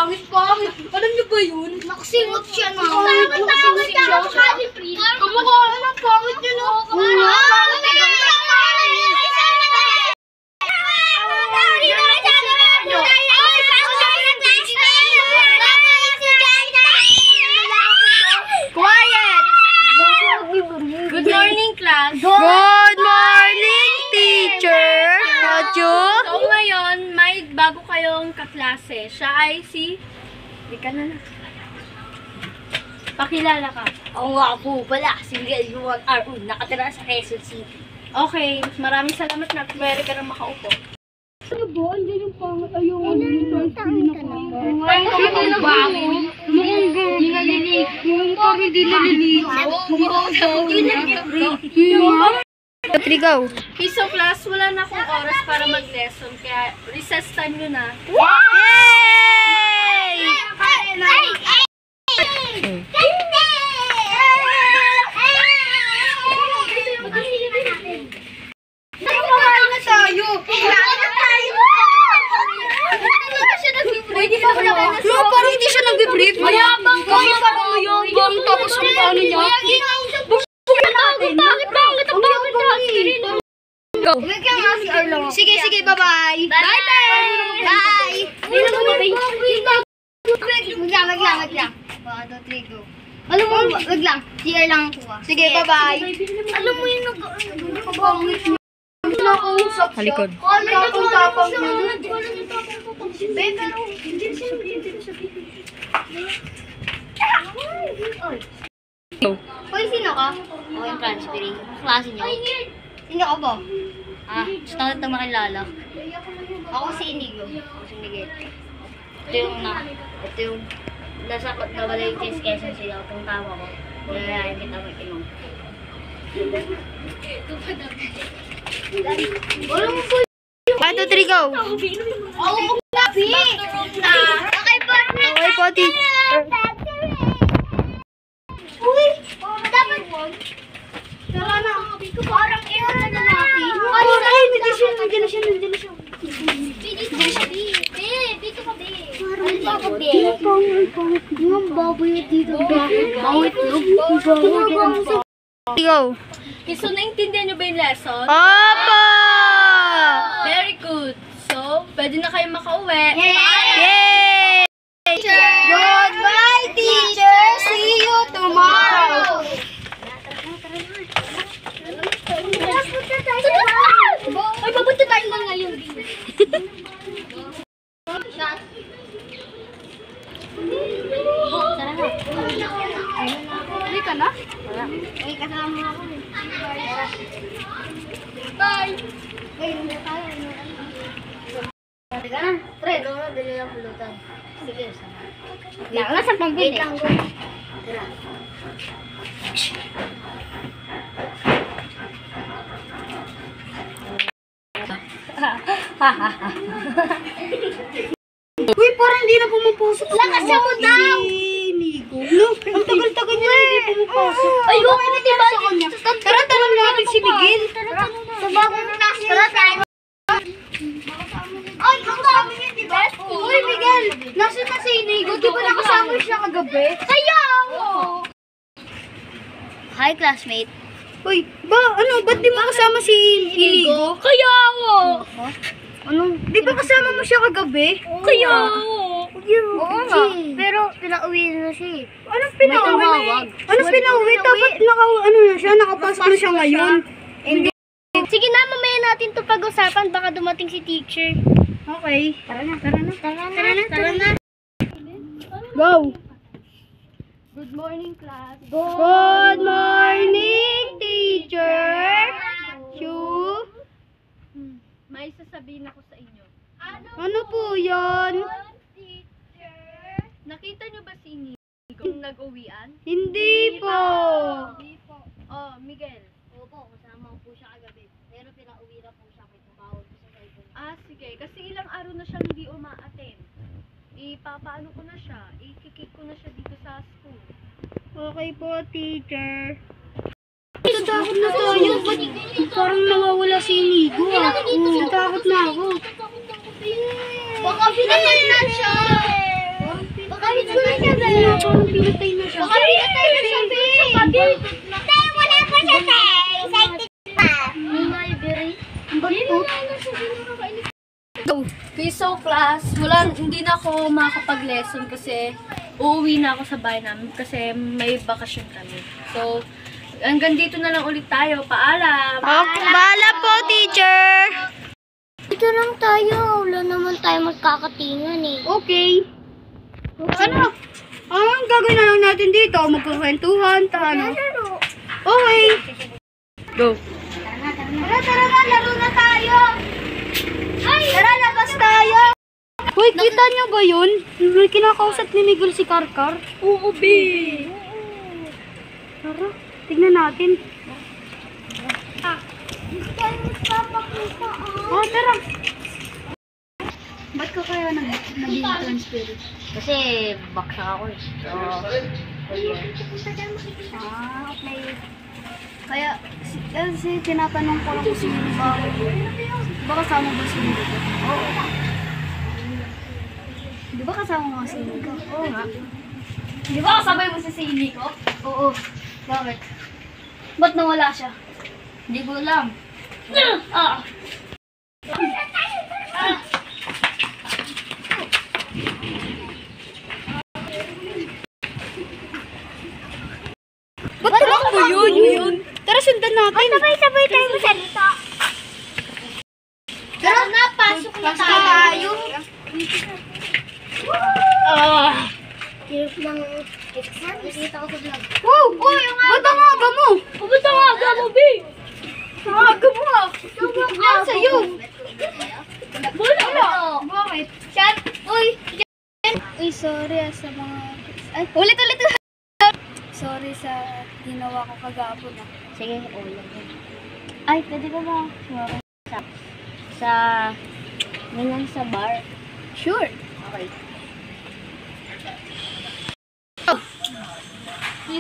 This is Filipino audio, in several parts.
pangit. Alam niyo ba yun? Nakasimot siya na. Nakasimot siya. Kamukha ng pangit yun, no? Quiet! Good morning, class. Good morning, teacher. So ngayon, may bago kayong kaklase. Siya ay si... Di ka na. Pakilala ka. Ako nga po pala, si Miguel Juan R.U. Nakatira sa Quezon City. Okay, maraming salamat na pwede ka na makaupo. Ano ba? Andiyan yung pangit. Ayun. Hindi nalilig. Mukhang kami hindi nalilig. Three, go. Okay, so class, wala na akong oras para mag-lesson. Kaya recess time nyo na. Yay! No, parang hindi siya nag-brief. Mayabang ka. Parang mayabang. Tapos ang paano niya. Go. Sige, bye-bye. Bye. Wag lang. 1, 2, 3, go. Alam mo, wag lang. CR lang ang kuha. Sige, bye-bye. Alam mo yung nag-pangit mo. Nakausap siya. Halikod. Tapang-tapang mo. Pero, hindi Hoy, sino ka? Ako yung transferee. Klase niyo. Sino ka ba? Gusto ko ito makilala. Ako si Inigo. Ako si Miguel. Ito yung nasa nabalay yung Quezon City. Itong tama ko. Kaya kita mag-inom. Walang po. 1, 2, 3, go! Oo, Nabi! Okay, Poti. Uy! Dapat mo. Tara na. Parang ewan na natin. Ay, nandiyan na siya. Dito pa, Yung baboy dito. Bawit loob. Go. Okay, so naintindihan nyo ba yung lesson? Opo! Very good. So, pwede na kayo makauwi. Yay! Goodbye, teacher! See you tomorrow! Ay, papunta tayo lang ngayon. Tara na. Hindi ka na? Wala. Ay, kasama ako. Bye! Teka na. Pre, dali lang pulutan. Sige, sama. Nasa pambili. Tara. Uy, parang hindi na pumapasok. Lakas mo daw! Nico. No, ang tagal-tagal niya hindi pumapasok. Ayun, diba? Tara, tanong natin si Miguel. Sa bagong klase. Tara tayo. Ay, kasama niya, diba? Uy, Miguel, nasa na si Inigo? Di ba nakasama siya kagabi? Kaya! Hi, classmate. Uy, ba't di mo kasama si Inigo? Kaya ako! Di ba kasama mo siya kagabi? Kaya ako! Oo nga, pero pinauwi na siya. Anong pinauwi? Anong pinauwi? Dapat nakapasok na siya ngayon. Sige na, mamaya natin ito pag-usapan. Baka dumating si teacher. Okay. Tara na. Go! Good morning, class. Good morning, teacher! May sasabihin ako sa inyo. Ano po yun? Nakita niyo ba si Inigo yung nag-uwian? Hindi po. Oh, Miguel. Opo, kasama po siya kagabi. Pero pinauwi na po siya. May tumawag po sa cellphone. Sige. Kasi ilang araw na siyang hindi uma-attend. Ipapaano ko na siya. Ikikik ko na siya dito sa school. Okay po, teacher. Natakot na tayo. Parang nawawala si Inigo ah. Natakot na ako. Baka pinatay na siya. na siya, be. Parang pinatay na siya. Baka pinatay na siya, be. Tay, wala pa siya, tay. Excited pa. Mulberry. Okay, so class, hindi na ako makakapag-lesson kasi uuwi na ako sa bahay namin kasi may bakasyon kami. So, hanggang dito na lang ulit tayo. Paalam! Okay, bahala po, teacher. Dito lang tayo. Wala naman tayo magkakatingan eh. Okay. Ano? Ang gagawin na lang natin dito, magkukwentuhan, ano? Okay. Go. Tara na, laro na tayo. Ay! Tara, labas tayo. Hoy, kita niyo ba yun? May kinakausap ni Miguel si Karkar. Oo, B. Tara, tignan natin. Oh, tara. Ba't ka kaya naging transfer? Kasi baksak ako eh. So, Okay. Kaya, kasi tinatanong ko lang kung sino ba. Ba kasama ba si Miguel? Oo. Di ba kasama mo si Miguel? Oo nga. Di ba kasabay mo si Sili ko? Oo. Bakit? Ba't nawala siya? Hindi ko alam. Ah! Ba't tumakbo yun? Tara, sundan natin. sabay-sabay tayo masalita. Tara na, pasok na tayo. Hirap ng exam. Nakita ko sa vlog. Wow! Uy, ba't ang aga mo? Ba't ang aga mo, B? Ang aga mo ah. Yan sa'yo. Wala. Bakit? Chat! Uy! Uy, sorry sa mga... Ay, Ulit. sorry sa ginawa ko kagapon. Sige, ulam. Ay, pwede ba ba? Sa... ganyan sa bar. Sure. Okay.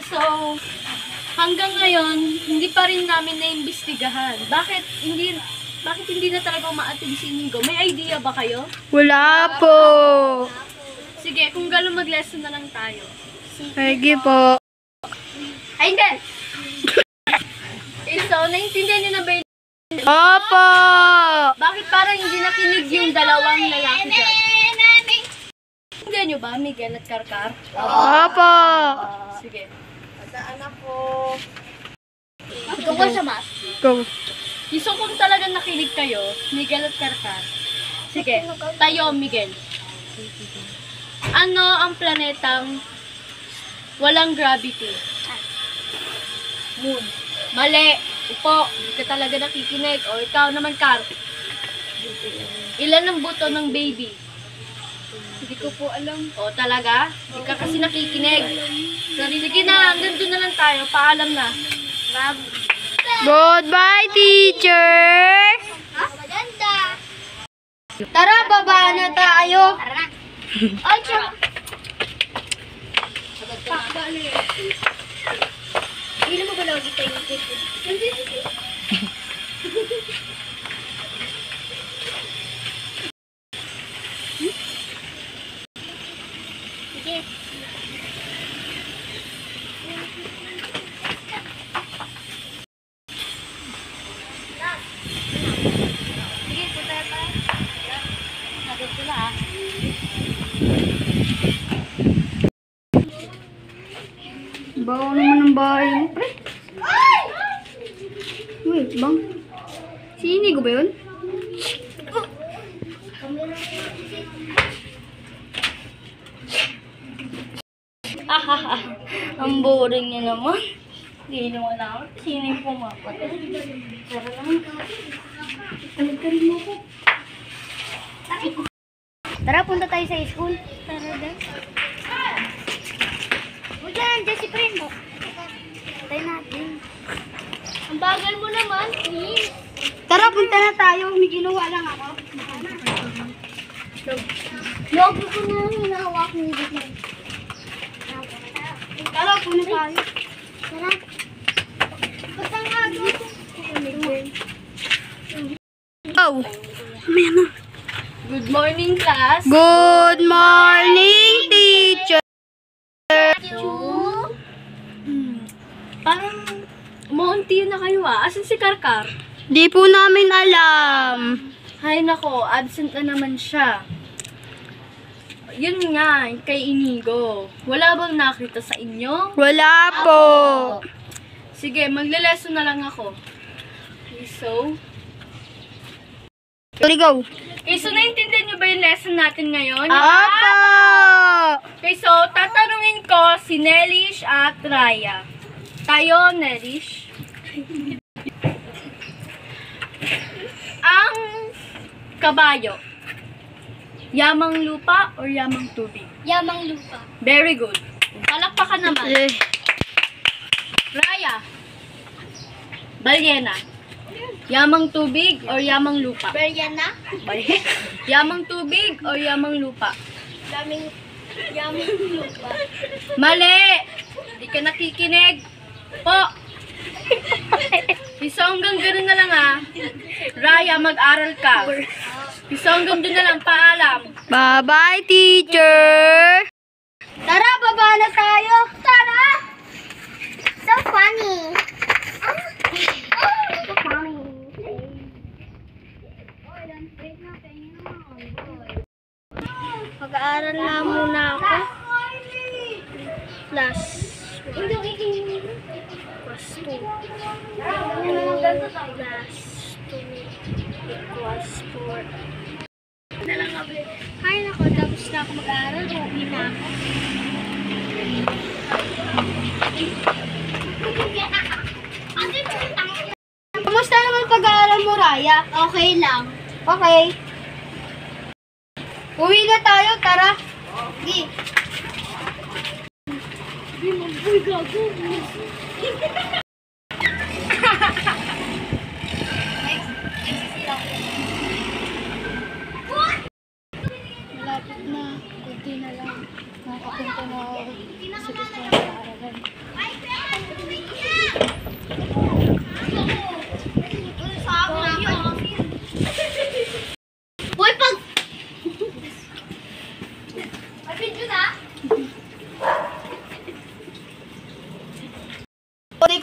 So, hanggang ngayon, hindi pa rin namin naimbestigahan. Bakit hindi na talaga umaattend si Inigo? May idea ba kayo? Wala po. Sige, kung gano'n mag-lesson na lang tayo. Sige po. Ay, hindi! So, naintindihan niyo na ba yun? Opo. Bakit parang hindi nakinig yung dalawang lalaki dyan? Naintindihan niyo ba, Miguel at Karkar? Opo. Sige. Tungkol sa math. Go. So, kung talagang nakinig kayo, Miguel at Karkar, sige, tayo, Miguel. Ano ang planetang walang gravity? Moon. Mali. Upo. Hindi ka talaga nakikinig. O, ikaw naman, Kar. Ilan ang buto ng baby? Hindi ko po alam. O, talaga? Hindi ka kasi nakikinig. Sorry, sige na. Hanggang doon na lang tayo. Paalam na. Goodbye, teacher. Maganda. Tara, baba na tayo. Tara na. Ay, tsaka. Ilan mo ba lagi tayo ng tito? Sige. Sige, punta na tayo. Nagod sila ah. Bawa naman ng bahay mo, pre. Wait, bang? Si Inigo ba yun? Ang boring niya naman. Hindi naman ako. Sino yung pumapatay? Tara naman ka. Talag-talag mo ko. Tara, punta tayo sa school. Tara, Dan. O dyan, dyan si Primo. Patay natin. Ang bagal mo naman. Tara, punta na tayo. May ginawa lang ako. Logo ko na hinahawak ni Dito. Tara, punta tayo. Tara. Ba't ang aga ko? Go. Mamaya na. Good morning, class. Good morning, teacher. na kayo Asan si Karkar? Di po namin alam. Hay nako, absent na naman siya. Yun nga, kay Inigo. Wala bang nakita sa inyo? Wala po. Sige, magle-lesson na lang ako. Okay, so... Sorry, go. Okay, so naintindihan nyo ba yung lesson natin ngayon? Opo. Okay, so tatanungin ko si Nelish at Raya. Tayo, Nelish. Ang kabayo, yamang lupa or yamang tubig? Yamang lupa. Very good. Palakpakan naman. Eh, Raya, balyena, yamang tubig or yamang lupa? Beriana? Yamang tubig or yamang lupa? Yamang lupa. Mali! Hindi ka nakikinig. Po! So hanggang ganun na lang Raya, mag-aral ka. So hanggang doon na lang, paalam. bye-bye, teacher. Tara, baba na tayo. Tara! So funny. So funny. Pag-aaral na muna ako. Plus 2. Plus 2. Plus 4. Kaya na ako, tapos na ako mag-aaral. Uwi na ako. Kamusta naman pag-aaral mo, Raya? Okay lang. Okay. Uwi na tayo, tara. Sige. Malapit na. Kunti na lang. Nakapunta na ako sa gusto ng paaralan. Boy, pag... Video na?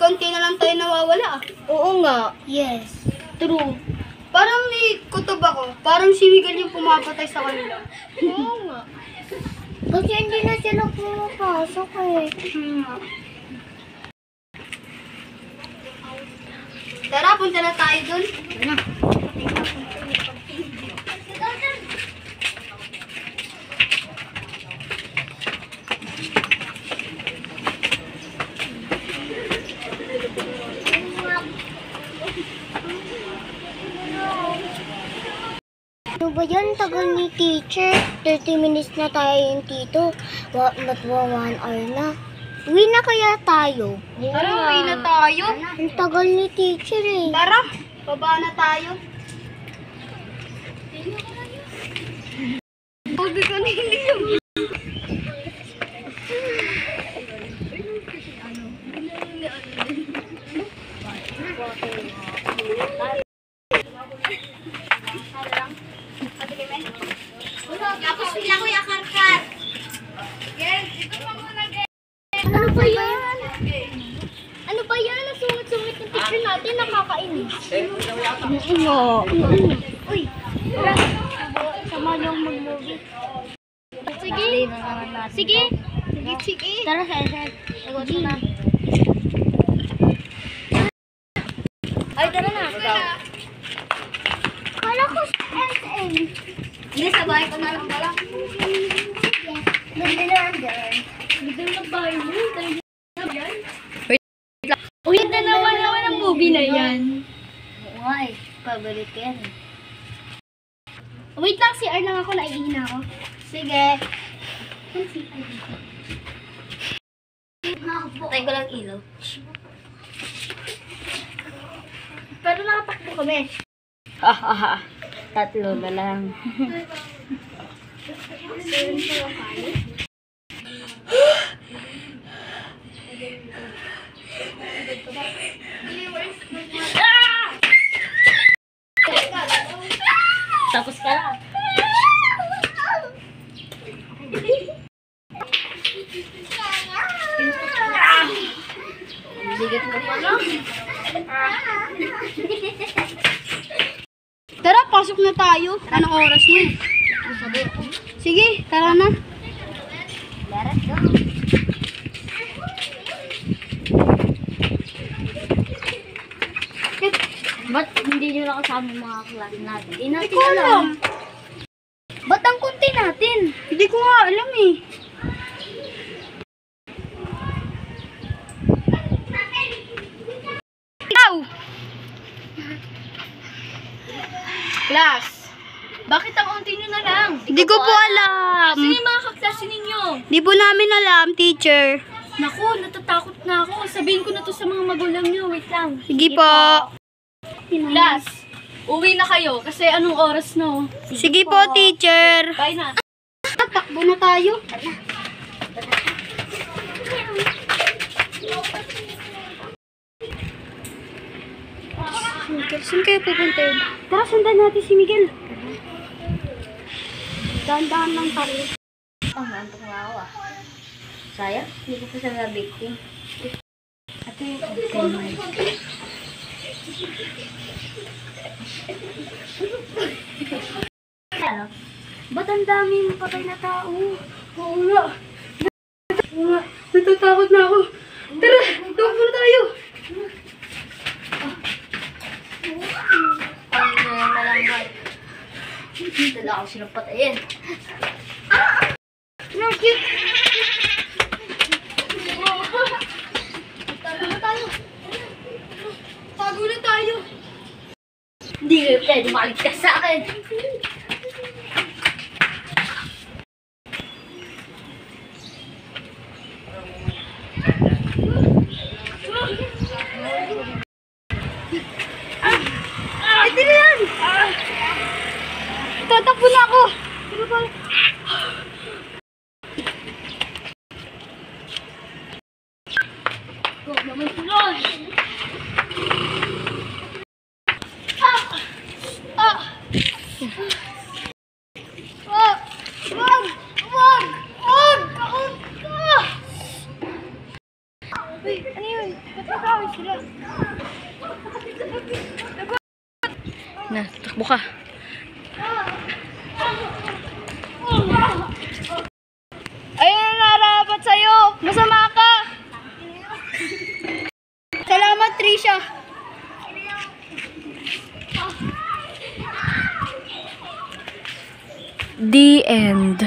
Konti na lang tayo nawawala. Oo nga. Yes. True. Parang may kutob ako. Parang si Miguel yung pumapatay sa kanila. Oo nga. Kasi hindi na sila pumapasok eh. Tara, punta na tayo dun. Ano ba yan? Tagal ni teacher. 30 minutes na tayo yung tito. Matwa 1 hour na. Uwi na kaya tayo? Tara, uwi na tayo. Ang tagal ni teacher eh. Tara, baba na tayo. Huwag ka na hindi. Tapos sila kuya Karkar. Ano ba yan? Ano ba yan? Ang sungit-sungit ng teacher natin. Nakakainis. Uy. Sama niyong mag-movie. Sige. Sige. Sige. Tara, Sensei. Sagot mo na. Ay, tara na. Kala ko sa SM. Hindi, sabay ko na lang pala. Ganda na dyan. Ganda na bahay mo. Uy, naman ang movie na yan. Oo nga eh. Pabalik ko yan eh. Wait lang, si R lang ako. Naiingin ako. Sige. Patay ko lang ilaw. Pero nakatakbo kami. Tatlo na lang. Tapos ka lang. Bigat mo pa lang. na tayo. Anong oras na? Sige, tara na. Let's go. Ba't hindi nyo nakasama yung mga klase natin? Hindi natin Hindi ko alam. Ba't ang kunti natin? Hindi ko nga alam eh. Ikaw! Class, bakit ang unti nyo na lang? Hindi ko po alam. Sino yung mga kaklase ninyo? Di po namin alam, teacher. Naku, natatakot na ako. Sabihin ko na to sa mga magulang nyo. Wait lang. Sige po. Class, uwi na kayo kasi anong oras no? Sige po, teacher. Bye na. Takbo na tayo. Miguel, saan kayo pupunta yun? Tara, sundan natin si Miguel. Dahan-dahan lang tayo. Nantok nga ako ah. Sayang, hindi ko pa sa na-victim. Ate, ano? Ba't ang daming patay na tao? Oo nga. Oo nga. Natatakot na ako. Tara, tumakbo na tayo. Ay, nalangan. Dala ako silang patayin. Nakit. Tago na tayo. Hindi kayo pwede makaligtas sa akin. Ito na yan. Tatakbo na ako. Ano ba? Huwag naman tulog. Uy, ano yun? Ba't nakawin sila? Na, takbo ka. Ayun ang narapat sa'yo. Masama ka. Salamat, Trisha. The end.